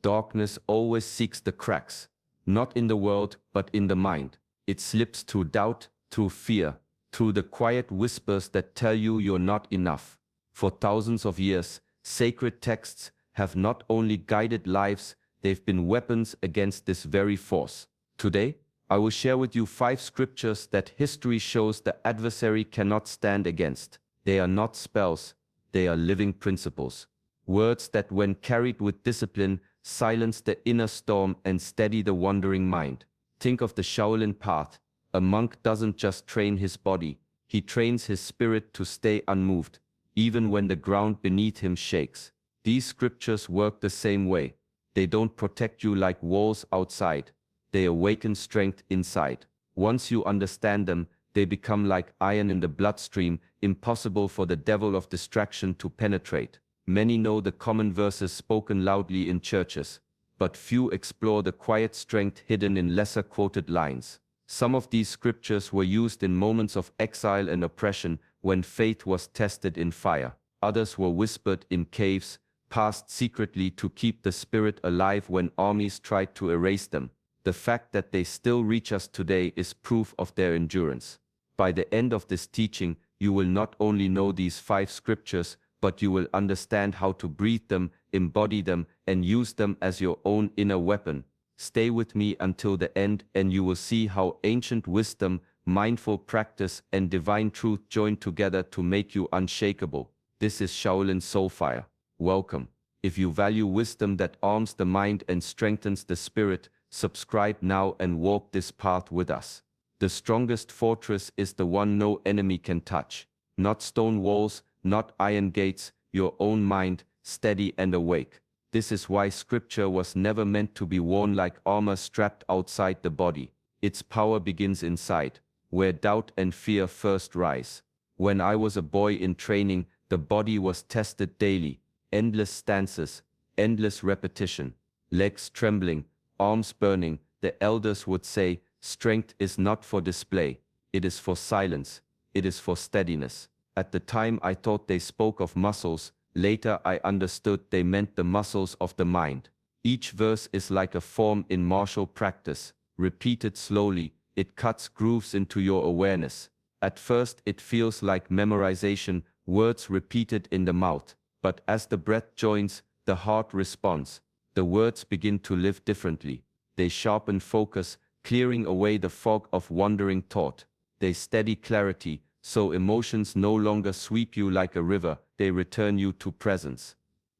Darkness always seeks the cracks, not in the world, but in the mind. It slips through doubt, through fear, through the quiet whispers that tell you you're not enough. For thousands of years, sacred texts have not only guided lives, they've been weapons against this very force. Today, I will share with you 5 scriptures that history shows the adversary cannot stand against. They are not spells, they are living principles. Words that, when carried with discipline, silence the inner storm and steady the wandering mind. Think of the Shaolin path. A monk doesn't just train his body, he trains his spirit to stay unmoved, even when the ground beneath him shakes. These scriptures work the same way. They don't protect you like walls outside. They awaken strength inside. Once you understand them, they become like iron in the bloodstream, impossible for the devil of distraction to penetrate. Many know the common verses spoken loudly in churches, but few explore the quiet strength hidden in lesser quoted lines. Some of these scriptures were used in moments of exile and oppression when faith was tested in fire. Others were whispered in caves, passed secretly to keep the spirit alive when armies tried to erase them. The fact that they still reach us today is proof of their endurance. By the end of this teaching, you will not only know these 5 scriptures, but you will understand how to breathe them, embody them, and use them as your own inner weapon. Stay with me until the end, and you will see how ancient wisdom, mindful practice, and divine truth join together to make you unshakable. This is Shaolin Soulfire. Welcome. If you value wisdom that arms the mind and strengthens the spirit, subscribe now and walk this path with us. The strongest fortress is the one no enemy can touch. Not stone walls, not iron gates, your own mind, steady and awake. This is why scripture was never meant to be worn like armor strapped outside the body. Its power begins inside, where doubt and fear first rise. When I was a boy in training, the body was tested daily. Endless stances, endless repetition, legs trembling, arms burning. The elders would say, strength is not for display, it is for silence, it is for steadiness. At the time I thought they spoke of muscles, later I understood they meant the muscles of the mind. Each verse is like a form in martial practice. Repeated slowly, it cuts grooves into your awareness. At first it feels like memorization, words repeated in the mouth. But as the breath joins, the heart responds. The words begin to live differently. They sharpen focus, clearing away the fog of wandering thought. They steady clarity, so emotions no longer sweep you like a river, they return you to presence.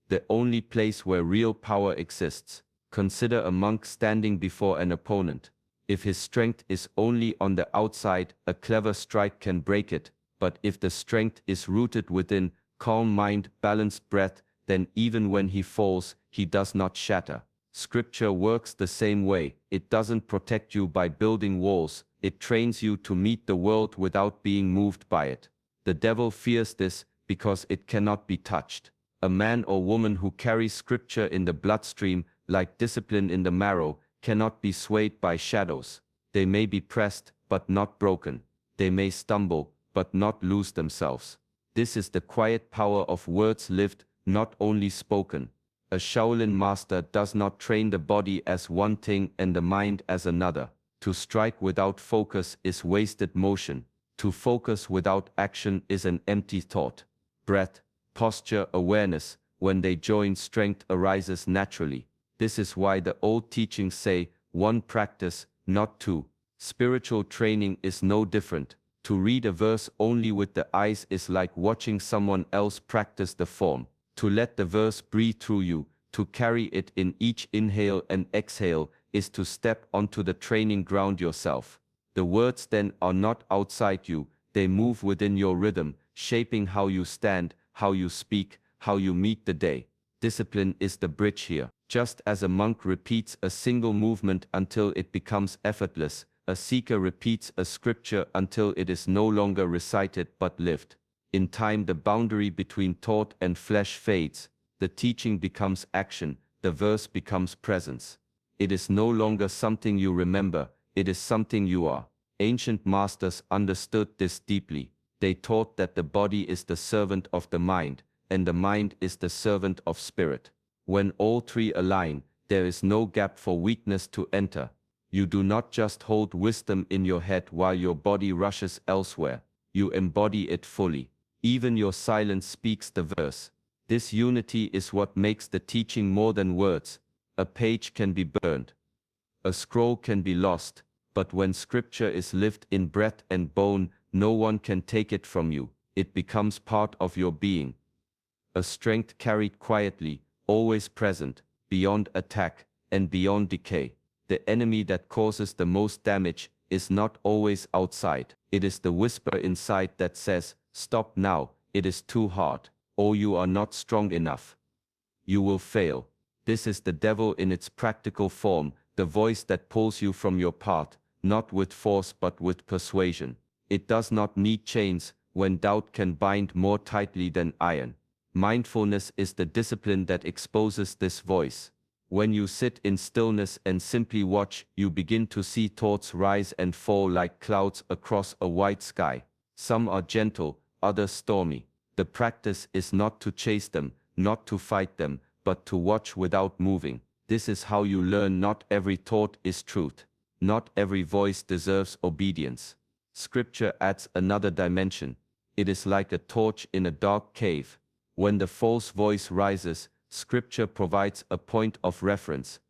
The only place where real power exists. Consider a monk standing before an opponent. If his strength is only on the outside, a clever strike can break it. But if the strength is rooted within, calm mind, balanced breath, then even when he falls, he does not shatter. Scripture works the same way. It doesn't protect you by building walls. It trains you to meet the world without being moved by it. The devil fears this because it cannot be touched. A man or woman who carries scripture in the bloodstream, like discipline in the marrow, cannot be swayed by shadows. They may be pressed, but not broken. They may stumble, but not lose themselves. This is the quiet power of words lived, not only spoken. A Shaolin master does not train the body as one thing and the mind as another. To strike without focus is wasted motion. To focus without action is an empty thought. Breath, posture, awareness, when they join, strength arises naturally. This is why the old teachings say, one practice, not two. Spiritual training is no different. To read a verse only with the eyes is like watching someone else practice the form. To let the verse breathe through you, to carry it in each inhale and exhale, is to step onto the training ground yourself. The words then are not outside you, they move within your rhythm, shaping how you stand, how you speak, how you meet the day. Discipline is the bridge here. Just as a monk repeats a single movement until it becomes effortless, a seeker repeats a scripture until it is no longer recited but lived. In time the boundary between thought and flesh fades, the teaching becomes action, the verse becomes presence. It is no longer something you remember, it is something you are. Ancient masters understood this deeply. They taught that the body is the servant of the mind, and the mind is the servant of spirit. When all three align, There is no gap for weakness to enter. You do not just hold wisdom in your head while your body rushes elsewhere. You embody it fully. Even your silence speaks the verse. This unity is what makes the teaching more than words. A page can be burned. A scroll can be lost. But when scripture is lived in breath and bone, no one can take it from you. It becomes part of your being. A strength carried quietly, always present, beyond attack, and beyond decay. The enemy that causes the most damage is not always outside. It is the whisper inside that says, "Stop now, it is too hard," or "You are not strong enough. You will fail." This is the devil in its practical form, the voice that pulls you from your path, not with force but with persuasion. It does not need chains, when doubt can bind more tightly than iron. Mindfulness is the discipline that exposes this voice. When you sit in stillness and simply watch, you begin to see thoughts rise and fall like clouds across a white sky. Some are gentle, others stormy. The practice is not to chase them, not to fight them, but to watch without moving. This is how you learn not every thought is truth. Not every voice deserves obedience. Scripture adds another dimension. It is like a torch in a dark cave. When the false voice rises, Scripture provides a point of reference,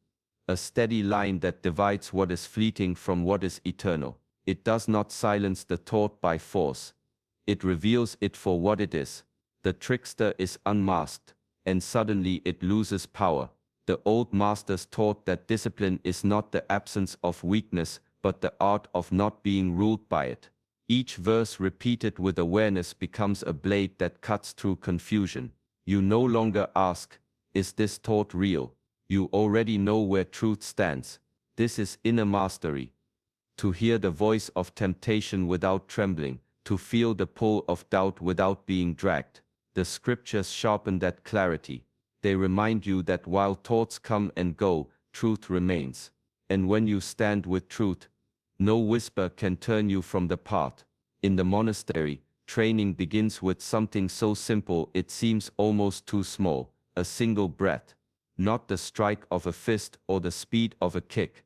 a steady line that divides what is fleeting from what is eternal. It does not silence the thought by force. It reveals it for what it is. The trickster is unmasked, and suddenly it loses power. The old masters taught that discipline is not the absence of weakness, but the art of not being ruled by it. Each verse repeated with awareness becomes a blade that cuts through confusion. You no longer ask, "Is this thought real?" You already know where truth stands. This is inner mastery. To hear the voice of temptation without trembling, to feel the pull of doubt without being dragged. The scriptures sharpen that clarity. They remind you that while thoughts come and go, truth remains. And when you stand with truth, no whisper can turn you from the path. In the monastery, training begins with something so simple it seems almost too small. A single breath. Not the strike of a fist or the speed of a kick.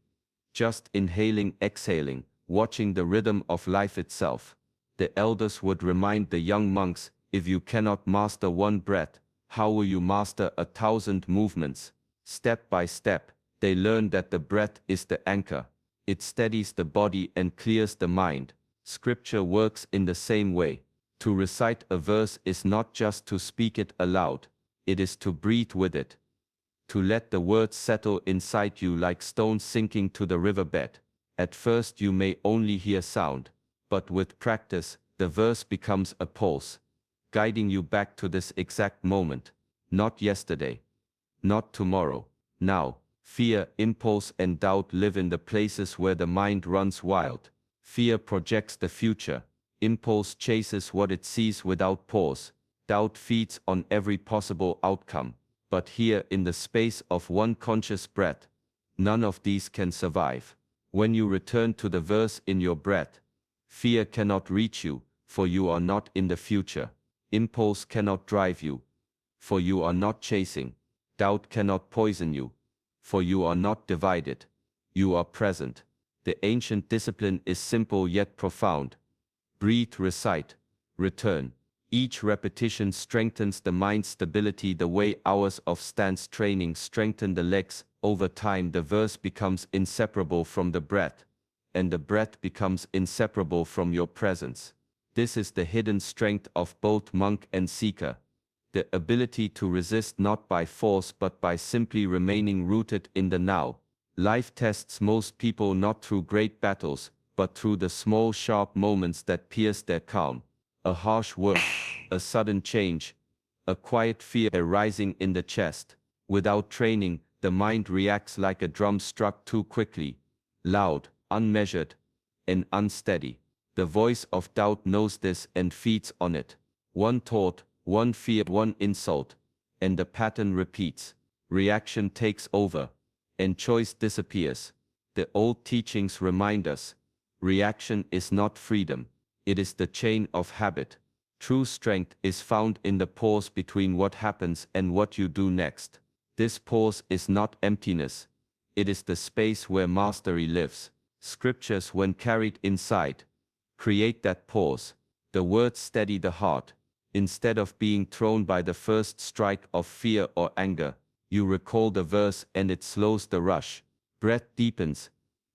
Just inhaling, exhaling, watching the rhythm of life itself. The elders would remind the young monks, if you cannot master one breath, how will you master 1,000 movements? Step by step, they learn that the breath is the anchor. It steadies the body and clears the mind. Scripture works in the same way. To recite a verse is not just to speak it aloud. It is to breathe with it. To let the words settle inside you like stones sinking to the riverbed. At first you may only hear sound, but with practice, the verse becomes a pulse, guiding you back to this exact moment. Not yesterday. Not tomorrow. Now. Fear, impulse and doubt live in the places where the mind runs wild. Fear projects the future. Impulse chases what it sees without pause. Doubt feeds on every possible outcome. But here in the space of one conscious breath, none of these can survive. When you return to the verse in your breath, fear cannot reach you, for you are not in the future. Impulse cannot drive you, for you are not chasing. Doubt cannot poison you, for you are not divided. You are present. The ancient discipline is simple yet profound. Breathe, recite, return. Each repetition strengthens the mind's stability the way hours of stance training strengthen the legs. Over time the verse becomes inseparable from the breath, and the breath becomes inseparable from your presence. This is the hidden strength of both monk and seeker. The ability to resist not by force but by simply remaining rooted in the now. Life tests most people not through great battles, but through the small sharp moments that pierce their calm. A harsh word, a sudden change, a quiet fear rising in the chest. Without training, the mind reacts like a drum struck too quickly, loud, unmeasured, and unsteady. The voice of doubt knows this and feeds on it. One thought, one fear, one insult, and the pattern repeats. Reaction takes over, and choice disappears. The old teachings remind us, reaction is not freedom. It is the chain of habit. True strength is found in the pause between what happens and what you do next. This pause is not emptiness. It is the space where mastery lives. Scriptures, when carried inside, create that pause. The words steady the heart. Instead of being thrown by the first strike of fear or anger, you recall the verse and it slows the rush. Breath deepens.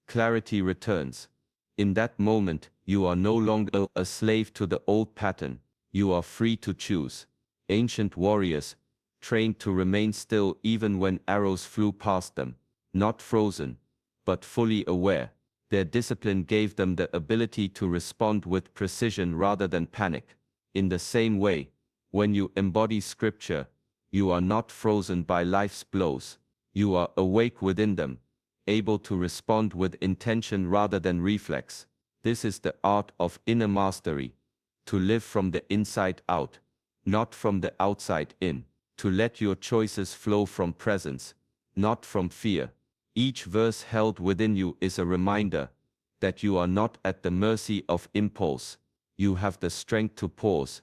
Clarity returns. In that moment, you are no longer a slave to the old pattern. You are free to choose. Ancient warriors, trained to remain still even when arrows flew past them, not frozen, but fully aware. Their discipline gave them the ability to respond with precision rather than panic. In the same way, when you embody scripture, you are not frozen by life's blows. You are awake within them, able to respond with intention rather than reflex. This is the art of inner mastery, to live from the inside out, not from the outside in, to let your choices flow from presence, not from fear. Each verse held within you is a reminder that you are not at the mercy of impulse. You have the strength to pause,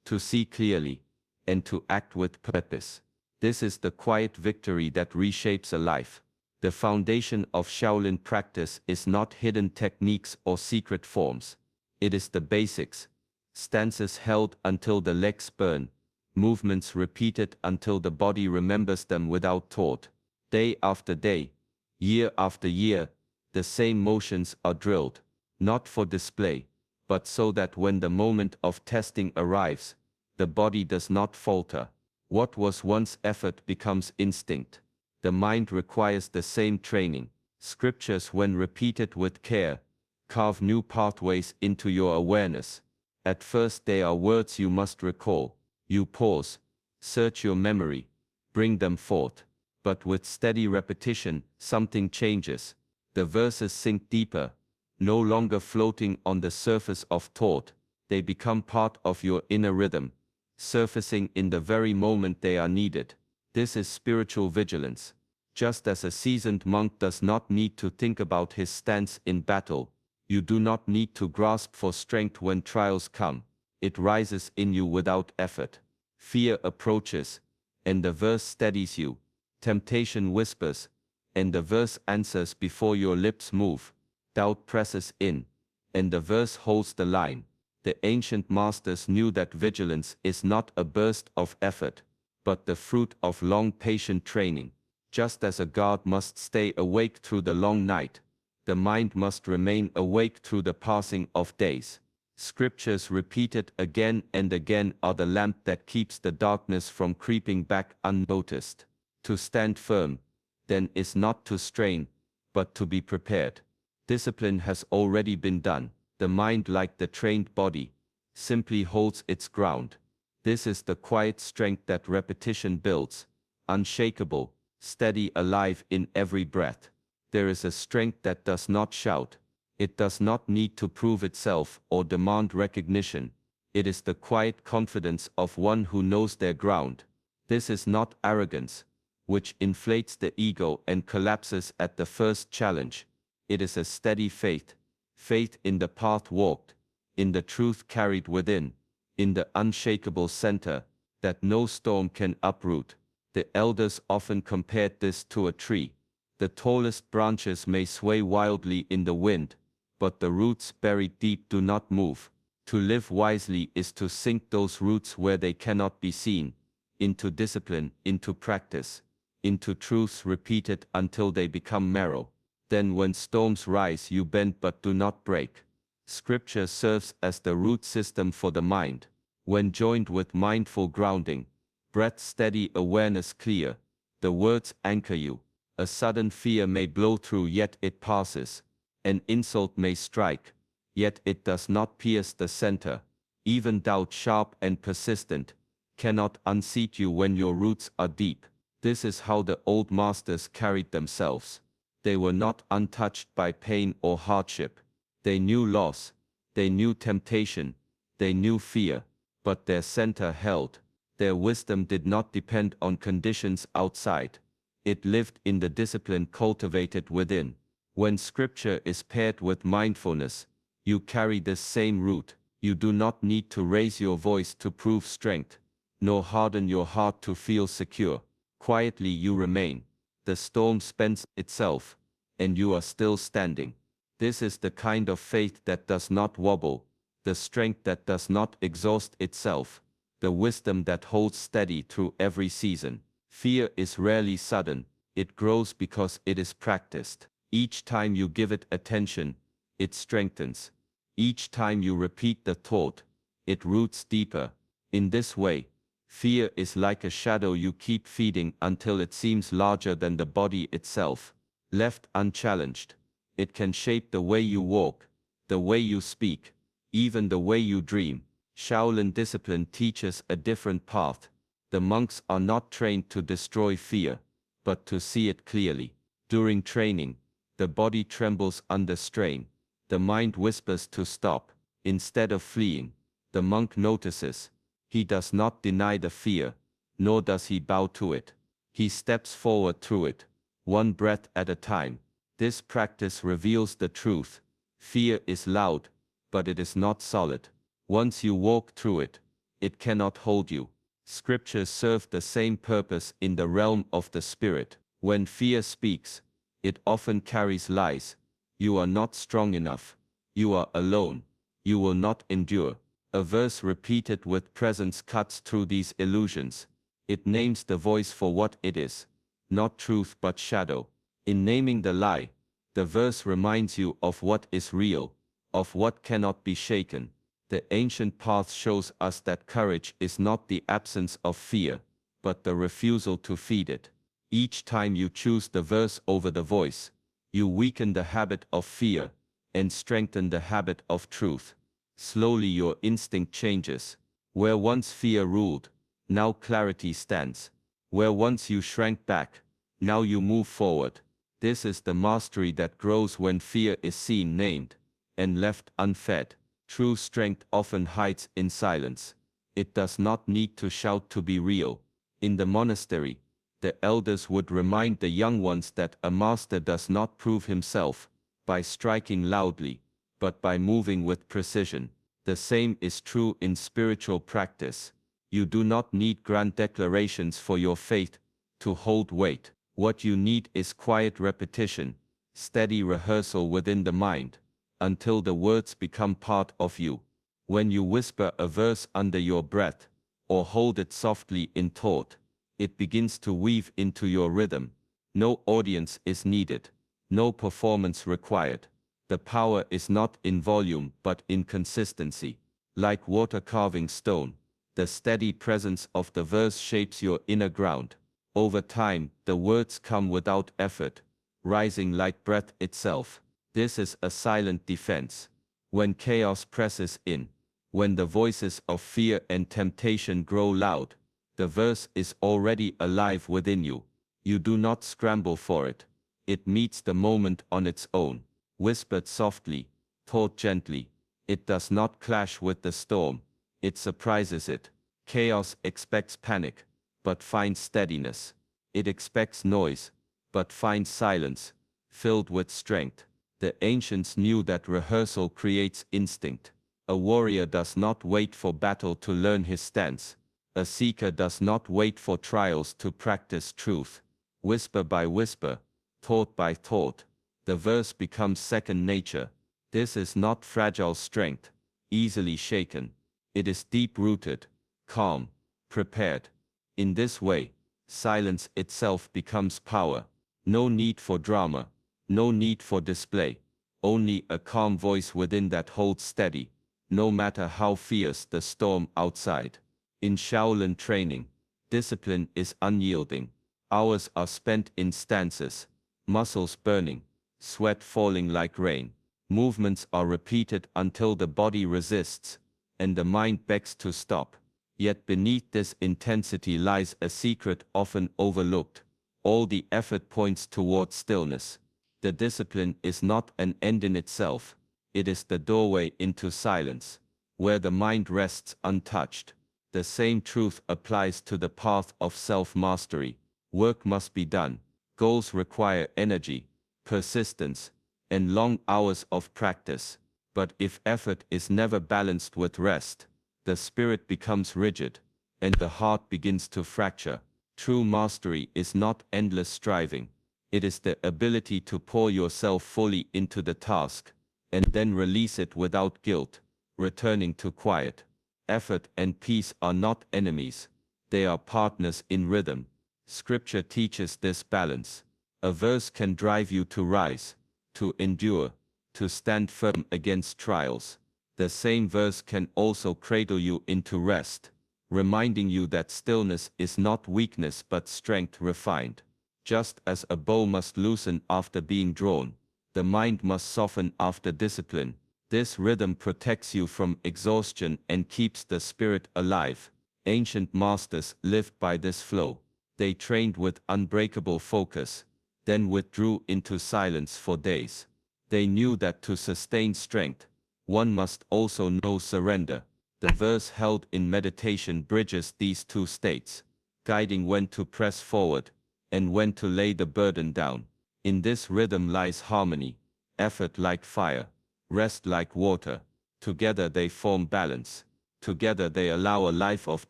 to see clearly, and to act with purpose. This is the quiet victory that reshapes a life. The foundation of Shaolin practice is not hidden techniques or secret forms. It is the basics. Stances held until the legs burn, movements repeated until the body remembers them without thought. Day after day, year after year, the same motions are drilled, not for display, but so that when the moment of testing arrives, the body does not falter. What was once effort becomes instinct. The mind requires the same training. Scriptures, when repeated with care, carve new pathways into your awareness. At first they are words you must recall. You pause, search your memory, bring them forth. But with steady repetition, something changes. The verses sink deeper, no longer floating on the surface of thought. They become part of your inner rhythm, surfacing in the very moment they are needed. This is spiritual vigilance. Just as a seasoned monk does not need to think about his stance in battle, you do not need to grasp for strength when trials come. It rises in you without effort. Fear approaches, and the verse steadies you. Temptation whispers, and the verse answers before your lips move. Doubt presses in, and the verse holds the line. The ancient masters knew that vigilance is not a burst of effort, but the fruit of long patient training. Just as a guard must stay awake through the long night, the mind must remain awake through the passing of days. Scriptures repeated again and again are the lamp that keeps the darkness from creeping back unnoticed. To stand firm, then, is not to strain, but to be prepared. Discipline has already been done. The mind, like the trained body, simply holds its ground. This is the quiet strength that repetition builds, unshakable, steady, alive in every breath. There is a strength that does not shout. It does not need to prove itself or demand recognition. It is the quiet confidence of one who knows their ground. This is not arrogance, which inflates the ego and collapses at the first challenge. It is a steady faith. Faith in the path walked, in the truth carried within, in the unshakable center that no storm can uproot. The elders often compared this to a tree. The tallest branches may sway wildly in the wind, but the roots buried deep do not move. To live wisely is to sink those roots where they cannot be seen, into discipline, into practice, into truths repeated until they become marrow. Then when storms rise, you bend but do not break. Scripture serves as the root system for the mind. When joined with mindful grounding, breath steady, awareness clear, the words anchor you. A sudden fear may blow through, yet it passes. An insult may strike, yet it does not pierce the center. Even doubt, sharp and persistent, cannot unseat you when your roots are deep. This is how the old masters carried themselves. They were not untouched by pain or hardship. They knew loss, they knew temptation, they knew fear, but their center held. Their wisdom did not depend on conditions outside. It lived in the discipline cultivated within. When scripture is paired with mindfulness, you carry this same root. You do not need to raise your voice to prove strength, nor harden your heart to feel secure. Quietly you remain. The storm spends itself, and you are still standing. This is the kind of faith that does not wobble, the strength that does not exhaust itself, the wisdom that holds steady through every season. Fear is rarely sudden, it grows because it is practiced. Each time you give it attention, it strengthens. Each time you repeat the thought, it roots deeper. In this way, fear is like a shadow you keep feeding until it seems larger than the body itself. Left unchallenged, it can shape the way you walk, the way you speak, even the way you dream. Shaolin discipline teaches a different path. The monks are not trained to destroy fear, but to see it clearly. During training, the body trembles under strain. The mind whispers to stop. Instead of fleeing, the monk notices. He does not deny the fear, nor does he bow to it. He steps forward through it, one breath at a time. This practice reveals the truth. Fear is loud, but it is not solid. Once you walk through it, it cannot hold you. Scriptures serve the same purpose in the realm of the spirit. When fear speaks, it often carries lies. You are not strong enough. You are alone. You will not endure. A verse repeated with presence cuts through these illusions. It names the voice for what it is, not truth but shadow. In naming the lie, the verse reminds you of what is real, of what cannot be shaken. The ancient path shows us that courage is not the absence of fear, but the refusal to feed it. Each time you choose the verse over the voice, you weaken the habit of fear and strengthen the habit of truth. Slowly your instinct changes. Where once fear ruled, now clarity stands. Where once you shrank back, now you move forward. This is the mastery that grows when fear is seen named and left unfed. True strength often hides in silence. It does not need to shout to be real. In the monastery, the elders would remind the young ones that a master does not prove himself by striking loudly, but by moving with precision. The same is true in spiritual practice. You do not need grand declarations for your faith to hold weight. What you need is quiet repetition, steady rehearsal within the mind, until the words become part of you. When you whisper a verse under your breath, or hold it softly in thought, it begins to weave into your rhythm. No audience is needed, no performance required. The power is not in volume but in consistency. Like water carving stone, the steady presence of the verse shapes your inner ground. Over time, the words come without effort, rising like breath itself. This is a silent defense. When chaos presses in, when the voices of fear and temptation grow loud, the verse is already alive within you. You do not scramble for it. It meets the moment on its own. Whispered softly, taught gently. It does not clash with the storm. It surprises it. Chaos expects panic, but finds steadiness. It expects noise, but finds silence, filled with strength. The ancients knew that rehearsal creates instinct. A warrior does not wait for battle to learn his stance. A seeker does not wait for trials to practice truth. Whisper by whisper, thought by thought, the verse becomes second nature. This is not fragile strength, easily shaken. It is deep-rooted, calm, prepared. In this way, silence itself becomes power. No need for drama, no need for display. Only a calm voice within that holds steady, no matter how fierce the storm outside. In Shaolin training, discipline is unyielding. Hours are spent in stances, muscles burning, sweat falling like rain. Movements are repeated until the body resists, and the mind begs to stop. Yet beneath this intensity lies a secret often overlooked. All the effort points toward stillness. The discipline is not an end in itself. It is the doorway into silence, where the mind rests untouched. The same truth applies to the path of self-mastery. Work must be done. Goals require energy, persistence, and long hours of practice. But if effort is never balanced with rest, the spirit becomes rigid, and the heart begins to fracture. True mastery is not endless striving. It is the ability to pour yourself fully into the task, and then release it without guilt, returning to quiet. Effort and peace are not enemies. They are partners in rhythm. Scripture teaches this balance. A verse can drive you to rise, to endure, to stand firm against trials. The same verse can also cradle you into rest, reminding you that stillness is not weakness but strength refined. Just as a bow must loosen after being drawn, the mind must soften after discipline. This rhythm protects you from exhaustion and keeps the spirit alive. Ancient masters lived by this flow. They trained with unbreakable focus, then withdrew into silence for days. They knew that to sustain strength, one must also know surrender. The verse held in meditation bridges these two states, guiding when to press forward and when to lay the burden down. In this rhythm lies harmony, effort like fire, rest like water. Together they form balance. Together they allow a life of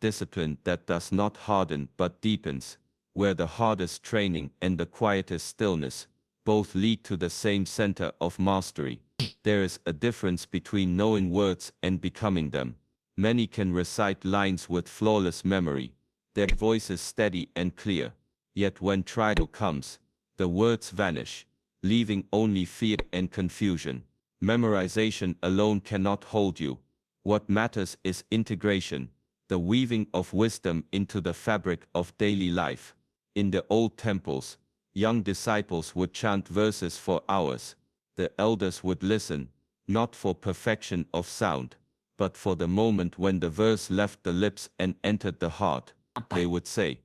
discipline that does not harden but deepens, where the hardest training and the quietest stillness both lead to the same center of mastery. There is a difference between knowing words and becoming them. Many can recite lines with flawless memory, their voice is steady and clear. Yet when trial comes, the words vanish, leaving only fear and confusion. Memorization alone cannot hold you. What matters is integration, the weaving of wisdom into the fabric of daily life. In the old temples, young disciples would chant verses for hours. The elders would listen, not for perfection of sound, but for the moment when the verse left the lips and entered the heart. They would say,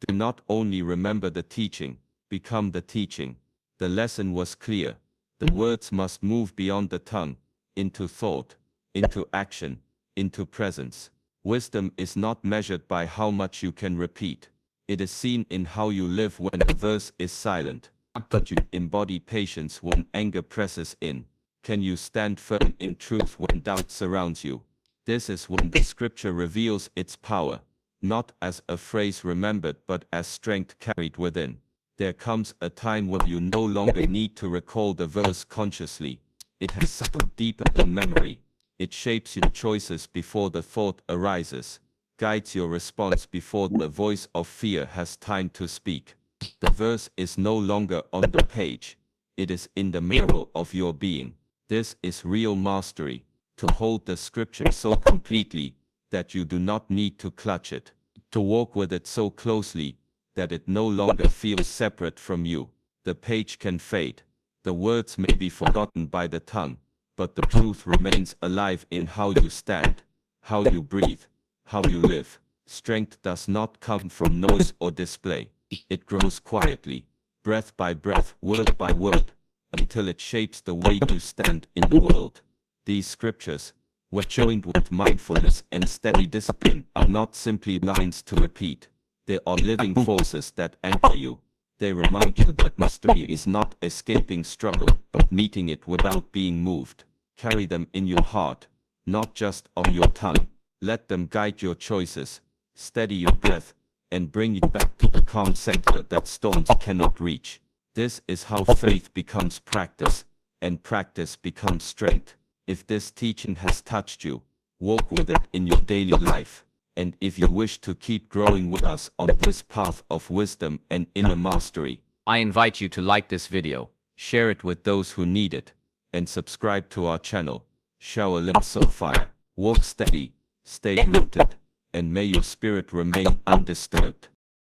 "Do not only remember the teaching, become the teaching." The lesson was clear. The words must move beyond the tongue, into thought, into action, into presence. Wisdom is not measured by how much you can repeat. It is seen in how you live when the verse is silent. But you embody patience when anger presses in. Can you stand firm in truth when doubt surrounds you? This is when the scripture reveals its power, not as a phrase remembered but as strength carried within. There comes a time when you no longer need to recall the verse consciously. It has settled deeper than memory. It shapes your choices before the thought arises, guides your response before the voice of fear has time to speak. The verse is no longer on the page. It is in the mirror of your being. This is real mastery, to hold the scripture so completely that you do not need to clutch it, to walk with it so closely that it no longer feels separate from you. The page can fade, the words may be forgotten by the tongue, but the truth remains alive in how you stand, how you breathe, how you live. Strength does not come from noise or display. It grows quietly, breath by breath, word by word, until it shapes the way you stand in the world. These scriptures, when joined with mindfulness and steady discipline, are not simply lines to repeat. They are living forces that anchor you. They remind you that mastery is not escaping struggle, but meeting it without being moved. Carry them in your heart, not just on your tongue. Let them guide your choices, steady your breath, and bring you back to the calm center that storms cannot reach. This is how faith becomes practice, and practice becomes strength. If this teaching has touched you, walk with it in your daily life. And if you wish to keep growing with us on this path of wisdom and inner mastery, I invite you to like this video, share it with those who need it, and subscribe to our channel. Shower lips of fire. Walk steady, stay rooted, and may your spirit remain undisturbed.